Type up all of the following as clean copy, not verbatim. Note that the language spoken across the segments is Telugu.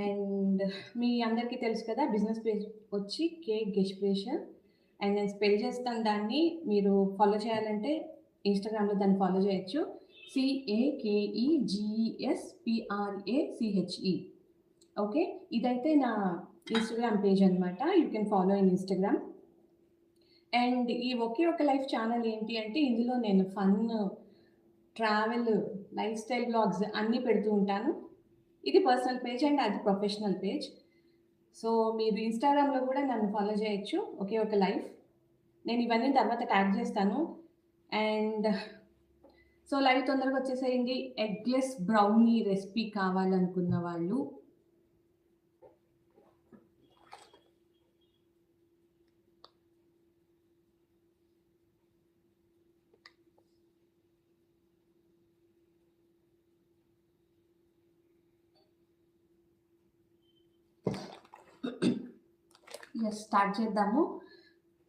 అండ్ మీ అందరికీ తెలుసు కదా, బిజినెస్ పేజ్ వచ్చి కేక్ గెస్ప్రెషన్. అండ్ నేను స్పెల్ చేస్తాను దాన్ని. మీరు ఫాలో చేయాలంటే ఇన్స్టాగ్రామ్లో దాన్ని ఫాలో చేయొచ్చు. CAKEGESPRACHE. ఓకే, ఇదైతే నా ఇన్స్టాగ్రామ్ పేజ్ అనమాట. You can follow in Instagram. And ఈ ఒకే ఒక లైఫ్ ఛానల్ ఏంటి అంటే, ఇందులో నేను fun, travel, life style blogs అన్నీ పెడుతూ ఉంటాను. ఇది పర్సనల్ పేజ్ అండ్ అది ప్రొఫెషనల్ పేజ్. సో మీరు ఇన్స్టాగ్రామ్లో కూడా నన్ను ఫాలో చేయొచ్చు, ఒకే ఒక లైఫ్. నేను ఇవన్నీ తర్వాత ట్యాగ్ చేస్తాను. అండ్ సో లైవ్ తొందరగా వచ్చేసేయండి. ఎగ్లెస్ బ్రౌనీ రెసిపీ కావాలనుకున్న వాళ్ళు స్టార్ట్ చేద్దాము.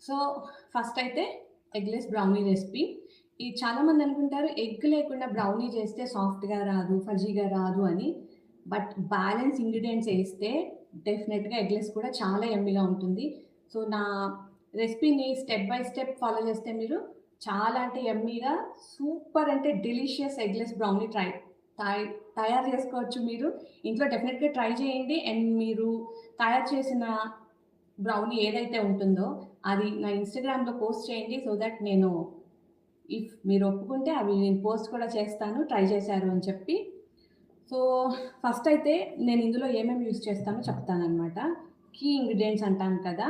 సో ఫస్ట్ అయితే ఎగ్లెస్ బ్రౌనీ రెసిపీ. ఇది చాలామంది అనుకుంటారు ఎగ్ లేకుండా బ్రౌనీ చేస్తే సాఫ్ట్గా రాదు, ఫజీగా రాదు అని. బట్ బ్యాలెన్స్ ఇంగ్రీడియంట్స్ వేస్తే డెఫినెట్గా ఎగ్లెస్ కూడా చాలా ఎమ్మిగా ఉంటుంది. సో నా రెసిపీని స్టెప్ బై స్టెప్ ఫాలో చేస్తే మీరు చాలా అంటే ఎమ్మీగా, సూపర్ అంటే డెలిషియస్ ఎగ్లెస్ బ్రౌనీ తయారు చేసుకోవచ్చు. మీరు ఇంట్లో డెఫినెట్గా ట్రై చేయండి. అండ్ మీరు తయారు చేసిన బ్రౌనీ ఏదైతే ఉంటుందో అది నా ఇన్స్టాగ్రామ్లో పోస్ట్ చేయండి. సో దట్ నేను, ఇఫ్ మీరు ఒప్పుకుంటే అవి నేను పోస్ట్ కూడా చేస్తాను, ట్రై చేశారు అని చెప్పి. సో ఫస్ట్ అయితే నేను ఇందులో ఏమేమి యూజ్ చేస్తానో చెప్తానమాట. కీ ఇంగ్రీడియంట్స్ అంటాం కదా,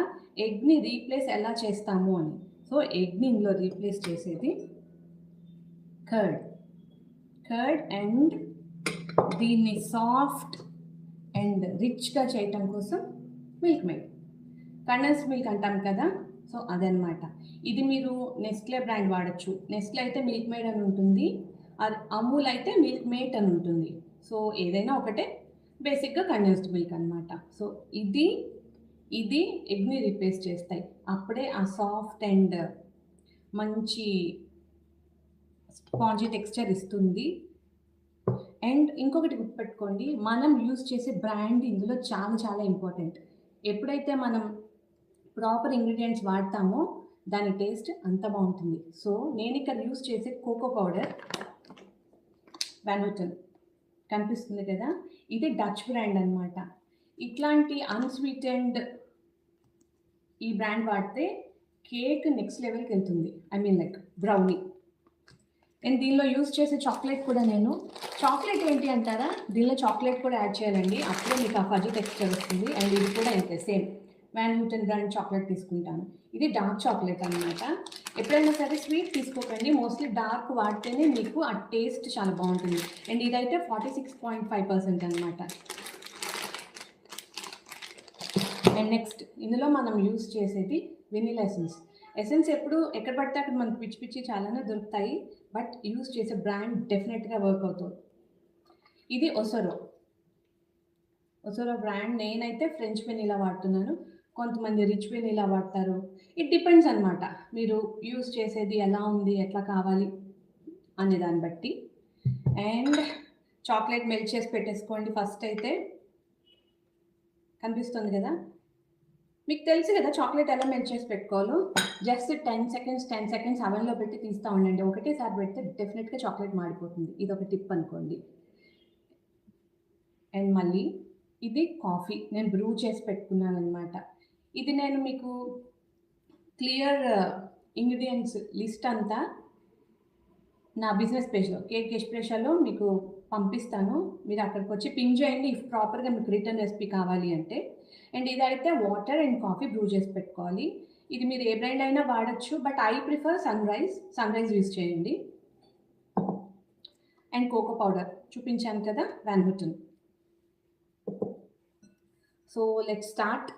ఎగ్ని రీప్లేస్ ఎలా చేస్తాము అని. సో ఎగ్ని ఇందులో రీప్లేస్ చేసేది కర్డ్ అండ్ దీన్ని సాఫ్ట్ అండ్ రిచ్గా చేయటం కోసం మిల్క్ మేడ్, కండెన్స్ మిల్క్ అంటాం కదా. సో అదనమాట. ఇది మీరు నెస్ట్లే బ్రాండ్ వాడచ్చు. నెస్ట్లే అయితే మిల్క్ మేడ్ అని ఉంటుంది, అమూల్ అయితే మిల్క్ మేట్ అని ఉంటుంది. సో ఏదైనా ఒకటే, బేసిక్గా కండెన్స్డ్ మిల్క్ అనమాట. సో ఇది ఎగ్ని రీప్లేస్ చేస్తాయి. అప్పుడే ఆ సాఫ్ట్ అండ్ మంచి స్పాంజీ టెక్స్చర్ ఇస్తుంది. అండ్ ఇంకొకటి గుర్తుపెట్టుకోండి, మనం యూజ్ చేసే బ్రాండ్ ఇందులో చాలా చాలా ఇంపార్టెంట్. ఎప్పుడైతే మనం ప్రాపర్ ఇంగ్రీడియంట్స్ వాడతామో దాని టేస్ట్ అంత బాగుంటుంది. సో నేను ఇక్కడ యూజ్ చేసే కోకో పౌడర్ వాన్ హూటెన్ కనిపిస్తుంది కదా, ఇది డచ్ బ్రాండ్ అనమాట. ఇట్లాంటి అన్స్వీటెండ్ ఈ బ్రాండ్ వాడితే కేక్ నెక్స్ట్ లెవెల్కి వెళ్తుంది. I mean like brownie. And దీనిలో యూజ్ చేసే చాక్లెట్ కూడా, నేను చాక్లెట్ ఏంటి అంటారా, దీనిలో చాక్లెట్ కూడా యాడ్ చేయాలండి, అప్పుడే మీకు ఆ ఫజీ టెక్స్చర్ వస్తుంది. అండ్ ఇది కూడా అంతే, సేమ్ వాన్ హూటెన్ బ్రాండ్ చాక్లెట్ తీసుకుంటాను. ఇది డార్క్ చాక్లెట్ అనమాట. ఎప్పుడైనా సరే స్వీట్ తీసుకోకండి, మోస్ట్లీ డార్క్ వాడితేనే మీకు ఆ టేస్ట్ చాలా బాగుంటుంది. అండ్ ఇదైతే 46.5% అనమాట. అండ్ నెక్స్ట్ ఇందులో మనం యూజ్ చేసేది వెనిలా ఎసెన్స్. ఎప్పుడు ఎక్కడ పడితే అక్కడ మనకు పిచ్చి పిచ్చి చాలానే దొరుకుతాయి, బట్ యూజ్ చేసే బ్రాండ్ డెఫినెట్గా వర్క్ అవుతుంది. ఇది ఒసరో బ్రాండ్. నేనైతే ఫ్రెంచ్ వెనిలా వాడుతున్నాను, కొంతమంది రిచ్ వెనిలా వాడతారు. ఇట్ డిపెండ్స్ అనమాట, మీరు యూజ్ చేసేది ఎలా ఉంది, ఎట్లా కావాలి అనే దాన్ని బట్టి. అండ్ చాక్లెట్ మెల్ట్ చేసి పెట్టేసుకోండి. ఫస్ట్ అయితే కనిపిస్తుంది కదా, మీకు తెలుసు కదా చాక్లెట్ ఎలా మెల్ట్ చేసి పెట్టుకోవాలో. జస్ట్ 10 సెకండ్స్ అవెన్లో పెట్టి తీస్తూ ఉండండి. ఒకటేసారి పెడితే డెఫినెట్గా చాక్లెట్ మాడిపోతుంది. ఇది ఒక టిప్ అనుకోండి. అండ్ మళ్ళీ ఇది కాఫీ నేను బ్రూ చేసి పెట్టుకున్నాను అనమాట. ఇది నేను మీకు క్లియర్ ఇంగ్రీడియంట్స్ లిస్ట్ అంతా నా బిజినెస్ పేజ్లో కేక్ గెస్ప్రెషన్లో మీకు పంపిస్తాను. మీరు అక్కడికి వచ్చి పింగ్ చేయండి ఇఫ్ ప్రాపర్గా మీకు రిటర్న్ రెసిపీ కావాలి అంటే. అండ్ ఇదైతే వాటర్ అండ్ కాఫీ బ్రూ చేసి పెట్టుకోవాలి. ఇది మీరు ఏ బ్రాండ్ అయినా వాడచ్చు, but I prefer sunrise use చేయండి. అండ్ కోకో పౌడర్ చూపించాను కదా, Van Houten. So let's start.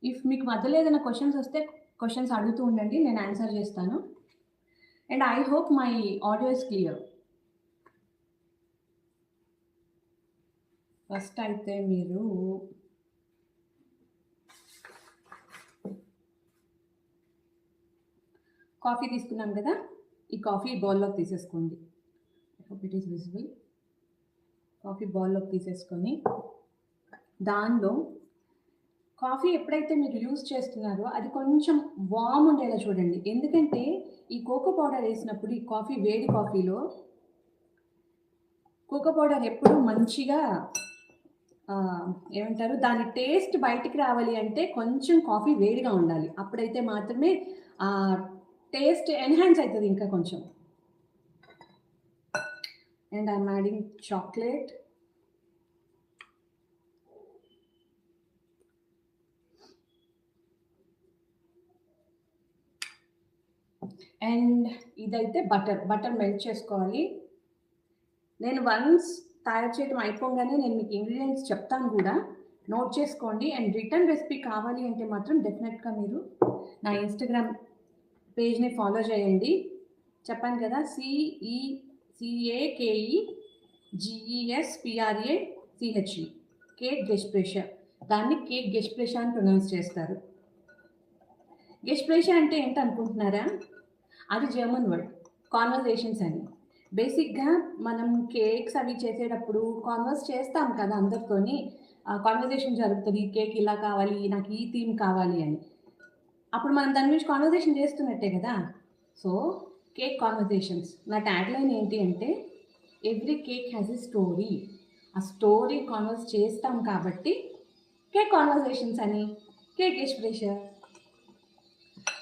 If మీకు మధ్యలో ఏదైనా క్వశ్చన్స్ వస్తే క్వశ్చన్స్ అడుగుతూ ఉండండి, నేను ఆన్సర్ చేస్తాను. And I hope my audio is clear. First అయితే మీరు కాఫీ తీసుకున్నాం కదా, ఈ కాఫీ బౌల్లోకి తీసేసుకోండి. Hope it is visible. Coffee బౌల్లోకి తీసేసుకొని దానిలో కాఫీ ఎప్పుడైతే మీరు యూజ్ చేస్తున్నారో అది కొంచెం వామ్ ఉండేలా చూడండి. ఎందుకంటే ఈ కోకో పౌడర్ వేసినప్పుడు ఈ కాఫీ వేడి కాఫీలో కోకో పౌడర్ ఎప్పుడు మంచిగా ఏమంటారు దాని టేస్ట్ బయటికి రావాలి అంటే కొంచెం కాఫీ వేడిగా ఉండాలి. అప్పుడైతే మాత్రమే టేస్ట్ ఎన్హాన్స్ అవుతుంది ఇంకా కొంచెం. And I'm adding chocolate. And ఇదైతే బటర్ మెల్ట్ చేసుకోవాలి. నేను వన్స్ తయారు చేయడం అయిపోగానే నేను మీకు ఇంగ్రీడియంట్స్ చెప్తాను కూడా, నోట్ చేసుకోండి. అండ్ రిటర్న్ రెసిపీ కావాలి అంటే మాత్రం డెఫినెట్గా మీరు నా ఇన్స్టాగ్రామ్ పేజ్ని ఫాలో చేయండి. చెప్పాను కదా, CECAKEGESPRACHE, కేక్ గెస్ప్రెషా. దాన్ని కేక్ గెస్ప్రెషా అని ప్రొనౌన్స్ చేస్తారు. గెస్ప్రెషా అంటే ఏంటి అనుకుంటున్నారా? అది జర్మన్ వర్డ్, కాన్వర్జేషన్స్ అని. బేసిక్గా మనం కేక్స్ అవి చేసేటప్పుడు కాన్వర్స్ చేస్తాం కదా అందరితోని. కాన్వర్జేషన్ జరుగుతుంది, కేక్ ఇలా కావాలి, నాకు ఈ థీమ్ కావాలి అని. అప్పుడు మనం దాని గురించి కాన్వర్జేషన్ చేస్తున్నట్టే కదా. So cake conversations. నా ట్యాగ్ లైన్ ఏంటి అంటే every cake has a story. ఆ స్టోరీ కాన్వర్స్ చేస్తాం కాబట్టి కేక్ కాన్వర్జేషన్స్ అని, కేక్ ఎక్స్ప్రెషన్.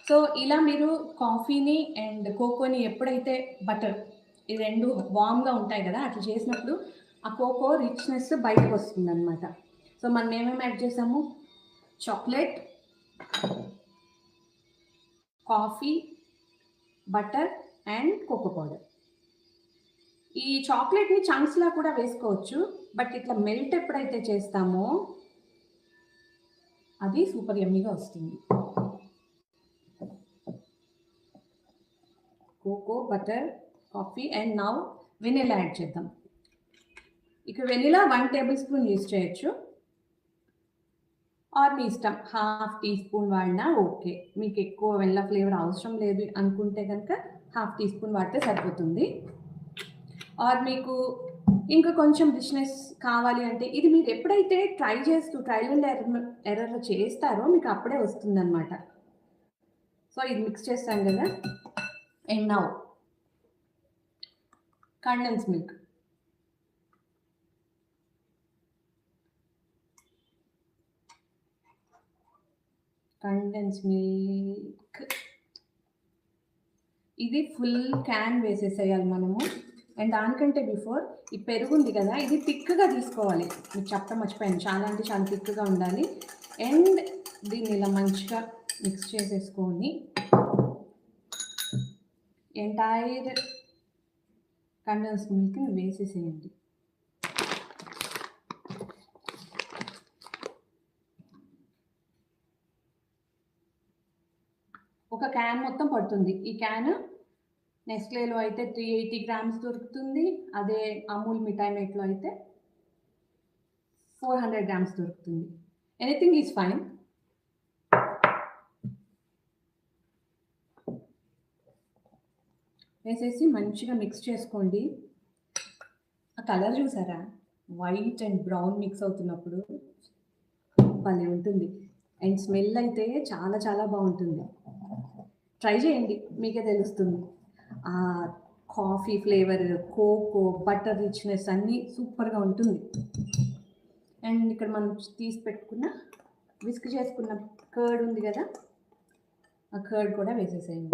సో ఇలా మీరు కాఫీని అండ్ కోకోని ఎప్పుడైతే బటర్ ఈ రెండు వామ్గా ఉంటాయి కదా అట్లా చేసినప్పుడు ఆ కోకో రిచ్నెస్ బయటకు వస్తుంది అనమాట. సో మనం ఏమేమి యాడ్ చేసాము? Chocolate, coffee, butter and cocoa powder. ఈ చాక్లెట్ని చంక్స్లా కూడా వేసుకోవచ్చు, బట్ ఇట్లా మెల్ట్ ఎప్పుడైతే చేస్తామో అది సూపర్ యమ్మీగా వస్తుంది. Cocoa, butter, coffee and now vanilla add చేద్దాం. ఇక వెనిలా 1 టేబుల్ స్పూన్ యూజ్ చేయొచ్చు, ఆర్ మీ ఇష్టం 1/2 టీ స్పూన్ వాడినా ఓకే. మీకు ఎక్కువ వెనిలా ఫ్లేవర్ అవసరం లేదు అనుకుంటే కనుక 1/2 టీ స్పూన్ వాడితే సరిపోతుంది. ఆర్ మీకు ఇంకా కొంచెం రిచ్నెస్ కావాలి అంటే ఇది మీరు ఎప్పుడైతే ట్రైల్ అండ్ ఎర్రర్ చేస్తారో మీకు అప్పుడే వస్తుందన్నమాట. సో ఇది మిక్స్ చేస్తాను కదా. And now condense milk. ఇది ఫుల్ క్యాన్ వేసేసేయాలి మనము. అండ్ దానికంటే బిఫోర్ ఈ పెరుగు ఉంది కదా, ఇది థిక్గా తీసుకోవాలి. మీకు చెప్పడం మర్చిపోయాను, చాలా అంటే చాలా థిక్గా ఉండాలి. అండ్ దీన్ని ఇలా మంచిగా మిక్స్ చేసేసుకొని ఎంటైర్ కండెన్స్ మిల్క్ని వేసేసేయండి. ఒక క్యాన్ మొత్తం పడుతుంది. ఈ క్యాన్ నెస్లేలో అయితే 380 గ్రామ్స్ దొరుకుతుంది. అదే అమూల్ మిఠాయి మేట్లో అయితే 400 గ్రామ్స్ దొరుకుతుంది. Anything is fine. వేసేసి మంచిగా మిక్స్ చేసుకోండి. ఆ కలర్ చూసారా, వైట్ అండ్ బ్రౌన్ మిక్స్ అవుతున్నప్పుడు భలే ఉంటుంది. అండ్ స్మెల్ అయితే చాలా చాలా బాగుంటుంది. ట్రై చేయండి, మీకే తెలుస్తుంది. ఆ coffee flavour, cocoa, butter richness అన్నీ సూపర్గా ఉంటుంది. అండ్ ఇక్కడ మనం తీసి పెట్టుకున్న విస్క్ చేసుకున్న కర్డ్ ఉంది కదా, ఆ కర్డ్ కూడా వేసేసేయండి.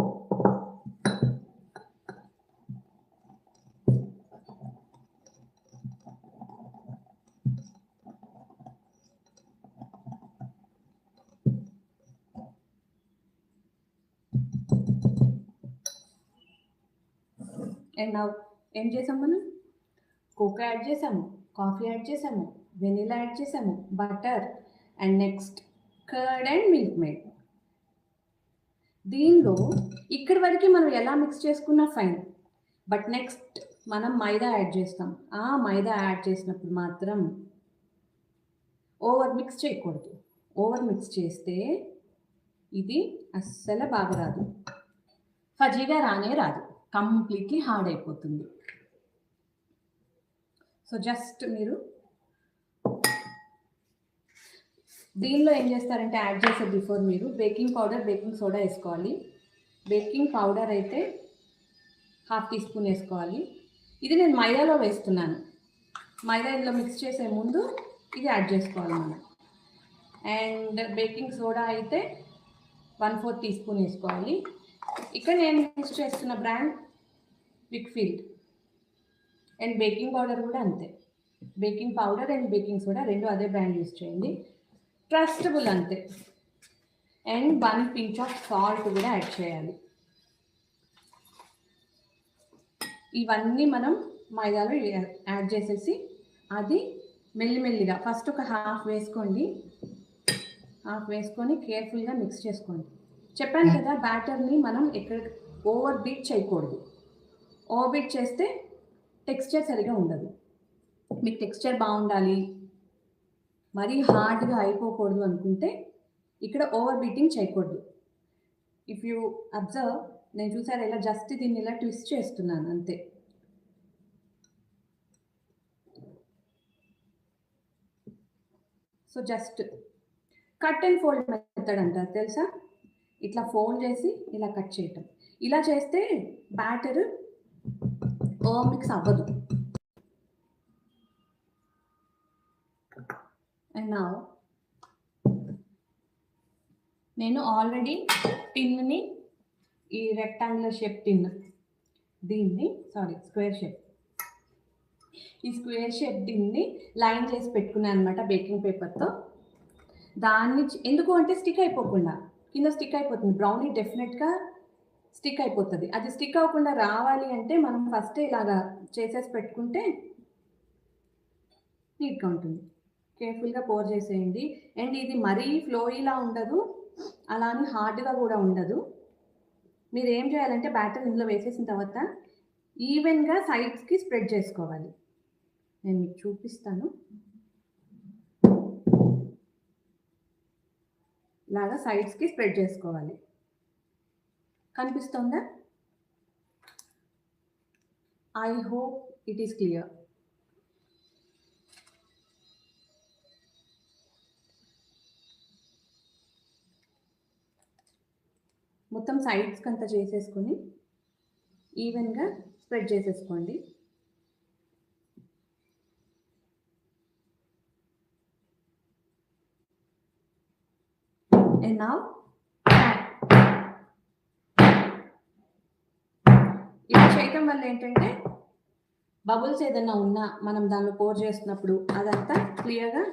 అండ్ ఏం చేసాం మనం? కోకో యాడ్ చేసాము, కాఫీ యాడ్ చేసాము, వెనిలా యాడ్ చేసాము, butter and next curd and milk made. దీనిలో ఇక్కడి వరకు మనం ఎలా మిక్స్ చేసుకున్నా ఫైన్, బట్ నెక్స్ట్ మనం మైదా యాడ్ చేస్తాం. ఆ మైదా యాడ్ చేసినప్పుడు మాత్రం ఓవర్ మిక్స్ చేయకూడదు. ఓవర్ మిక్స్ చేస్తే ఇది అస్సలు బాగా రాదు, ఫజీగా రానే రాదు, కంప్లీట్లీ హార్డ్ అయిపోతుంది. సో జస్ట్ మీరు దీనిలో ఏం చేస్తారంటే యాడ్ చేసే బిఫోర్ మీరు బేకింగ్ పౌడర్, బేకింగ్ సోడా వేసుకోవాలి. బేకింగ్ పౌడర్ అయితే 1/2 టీ స్పూన్ వేసుకోవాలి. ఇది నేను మైదాలో వేస్తున్నాను. మైదా ఇందులో మిక్స్ చేసే ముందు ఇది యాడ్ చేసుకోవాలి మనం. అండ్ బేకింగ్ సోడా అయితే 1/4 టీ స్పూన్ వేసుకోవాలి. ఇక్కడ నేను యూస్ చేస్తున్న బ్రాండ్ విక్ఫీల్డ్. అండ్ బేకింగ్ పౌడర్ కూడా అంతే. Baking powder and baking soda రెండు అదే బ్రాండ్ యూస్ చేయండి. ట్రస్టబుల్ అంతే. అండ్ 1 పించ్ ఆఫ్ సాల్ట్ కూడా యాడ్ చేయాలి. ఇవన్నీ మనం మైదాలో యాడ్ చేసేసి అది మెల్లిమెల్లిగా ఫస్ట్ ఒక హాఫ్ వేసుకోండి. హాఫ్ వేసుకొని కేర్ఫుల్గా మిక్స్ చేసుకోండి. చెప్పాను కదా బ్యాటర్ని మనం ఎక్కడ ఓవర్ బీట్ చేయకూడదు. ఓవర్ బీట్ చేస్తే టెక్స్చర్ సరిగా ఉండదు. మీకు టెక్స్చర్ బాగుండాలి, మరీ హార్డ్గా అయిపోకూడదు అనుకుంటే ఇక్కడ ఓవర్ బీటింగ్ చేయకూడదు. ఇఫ్ యూ అబ్జర్వ్, నేను చూసారు ఇలా జస్ట్ దీన్ని ఇలా ట్విస్ట్ చేస్తున్నాను అంతే. So just cut and fold method అంటారు తెలుసా? ఇట్లా ఫోల్డ్ చేసి ఇలా కట్ చేయటం. ఇలా చేస్తే బ్యాటర్ ఓవర్ మిక్స్ అవ్వదు. అండ్ నా నేను ఆల్రెడీ టిన్ని, ఈ రెక్టాంగులర్ షేప్ టిన్, దీన్ని స్క్వేర్ షేప్, ఈ స్క్వేర్ షేప్ టిన్ని లైన్ చేసి పెట్టుకున్నాను అనమాట బేకింగ్ పేపర్తో. దాన్ని ఎందుకు అంటే స్టిక్ అయిపోకుండా, కింద స్టిక్ అయిపోతుంది. బ్రౌనీ డెఫినెట్గా స్టిక్ అయిపోతుంది. అది స్టిక్ అవ్వకుండా రావాలి అంటే మనం ఫస్ట్ ఇలాగా చేసేసి పెట్టుకుంటే నీట్గా ఉంటుంది. కేర్ఫుల్గా పోర్ చేసేయండి. అండ్ ఇది మరీ ఫ్లోయిలా ఉండదు, అలా అని హార్డ్గా కూడా ఉండదు. మీరు ఏం చేయాలంటే బ్యాటర్ ఇందులో వేసేసిన తర్వాత ఈవెన్గా సైడ్స్కి స్ప్రెడ్ చేసుకోవాలి. నేను మీకు చూపిస్తాను. ఇలాగా సైడ్స్కి స్ప్రెడ్ చేసుకోవాలి. కనిపిస్తుందా? I hope it is clear. మొత్తం సైడ్స్కి అంతా చేసేసుకొని ఈవెన్గా స్ప్రెడ్ చేసేసుకోండి. అండ్ నౌ ఇలా చేయటం వల్ల ఏంటంటే బబుల్స్ ఏదైనా ఉన్నా మనం దానిలో పోర్ చేస్తున్నప్పుడు అదంతా క్లియర్గా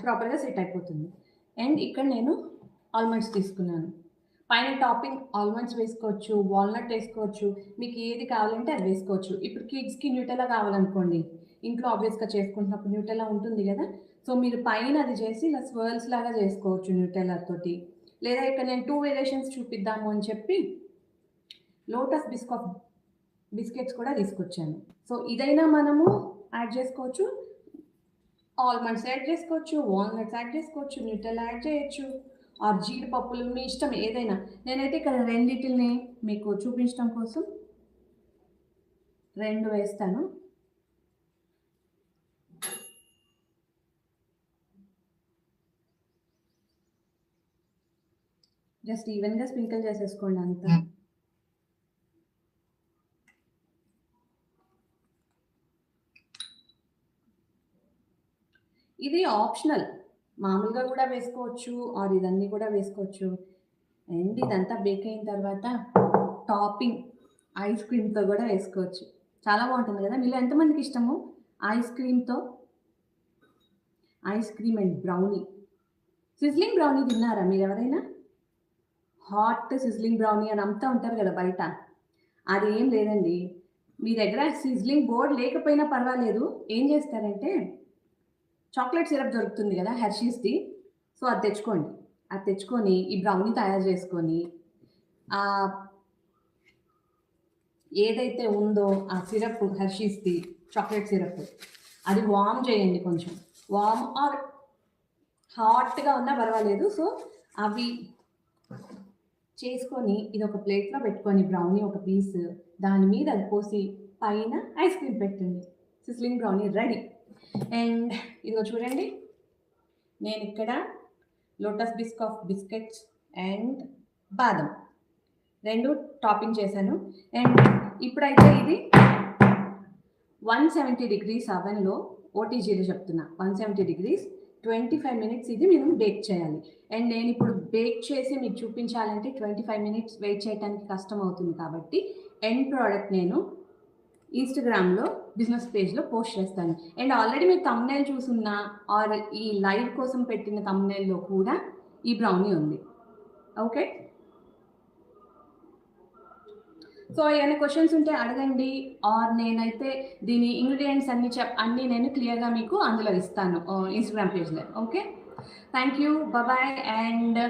ప్రాపర్గా సెట్ అయిపోతుంది. అండ్ ఇక్కడ నేను ఆల్మండ్స్ తీసుకున్నాను. పైన టాపింగ్ ఆల్మండ్స్ వేసుకోవచ్చు, వాల్నట్ వేసుకోవచ్చు, మీకు ఏది కావాలంటే అది వేసుకోవచ్చు. ఇప్పుడు కిడ్స్కి న్యూటెలా కావాలనుకోండి, ఇంట్లో ఆబ్వియస్గా చేసుకుంటున్నప్పుడు న్యూటెలా ఉంటుంది కదా, సో మీరు పైన అది చేసి ఇలా స్వర్ల్స్ లాగా చేసుకోవచ్చు న్యూటెలా తోటి. లేదా ఇక్కడ నేను 2 వేరియేషన్స్ చూపిద్దాము అని చెప్పి లోటస్ బిస్కెట్స్ కూడా తీసుకొచ్చాను. సో ఇదైనా మనము యాడ్ చేసుకోవచ్చు, ఆల్మండ్స్ యాడ్ చేసుకోవచ్చు, వాల్నట్స్ యాడ్ చేసుకోవచ్చు, న్యూటెలా యాడ్ చేయొచ్చు, ఆర్ జీడిపప్పులు, మీ ఇష్టం ఏదైనా. నేనైతే ఇక్కడ రెండిటిని మీకు చూపించడం కోసం 2 వేస్తాను. జస్ట్ ఈవెన్గా స్ప్రింకిల్ చేసేసుకోండి అంతా. ఇది ఆప్షనల్, మామూలుగా కూడా వేసుకోవచ్చు, ఆర్ ఇదన్నీ కూడా వేసుకోవచ్చు. అండ్ ఇదంతా బేక్ అయిన తర్వాత టాపింగ్ ఐస్ క్రీమ్తో కూడా వేసుకోవచ్చు. చాలా బాగుంటుంది కదా. మీలో ఎంతమందికి ఇష్టము ఐస్ క్రీమ్తో? Ice cream and brownie, sizzling brownie తిన్నారా మీరు ఎవరైనా? హాట్ సిజ్లింగ్ బ్రౌనీ అని అమ్ముతూ ఉంటారు కదా బయట. అది ఏం లేదండి. మీ దగ్గర సిజ్లింగ్ బోర్డ్ లేకపోయినా పర్వాలేదు. ఏం చేస్తారంటే చాక్లెట్ సిరప్ దొరుకుతుంది కదా హెర్షీస్ది, సో అది తెచ్చుకోండి. అది తెచ్చుకొని ఈ బ్రౌనీ తయారు చేసుకొని ఏదైతే ఉందో ఆ సిరప్, హెర్షీస్ది చాక్లెట్ సిరప్, అది వార్మ్ చేయండి. కొంచెం వార్మ్ ఆర్ హాట్గా ఉన్నా పర్వాలేదు. సో అవి చేసుకొని ఇది ఒక ప్లేట్లో పెట్టుకొని బ్రౌనీ ఒక పీస్ దాని మీద అది పోసి పైన ఐస్ క్రీమ్ పెట్టండి. సిస్లింగ్ బ్రౌనీ రెడీ. అండ్ ఇదిగో చూడండి, నేను ఇక్కడ లోటస్ బిస్కెట్స్ అండ్ బాదం రెండు టాపింగ్ చేశాను. అండ్ ఇప్పుడైతే ఇది 170 degrees అవెన్లో, ఓటీజీలో చెప్తున్నా, 170 degrees 25 minutes ఇది మనం బేక్ చేయాలి. అండ్ నేను ఇప్పుడు బేక్ చేసి మీకు చూపించాలంటే 25 minutes వెయిట్ చేయడానికి కష్టం అవుతుంది. కాబట్టి ఎండ్ ప్రోడక్ట్ నేను ఇన్స్టాగ్రామ్లో బిజినెస్ పేజ్లో పోస్ట్ చేస్తాను. అండ్ ఆల్రెడీ మీరు థంబ్నెయిల్ చూసున్నా ఆర్ ఈ లైవ్ కోసం పెట్టిన థంబ్నెయిల్లో కూడా ఈ బ్రౌనీ ఉంది. ఓకే, సో ఏమైనా క్వశ్చన్స్ ఉంటే అడగండి, ఆర్ నేనైతే దీని ఇంగ్రీడియంట్స్ అన్నీ నేను క్లియర్గా మీకు అందులో ఇస్తాను ఇన్స్టాగ్రామ్ పేజ్లో. Okay, thank you, bye. And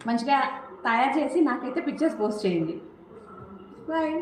మంచిగా తయారు చేసి నాకైతే పిక్చర్స్ పోస్ట్ చేయండి. బాయ్.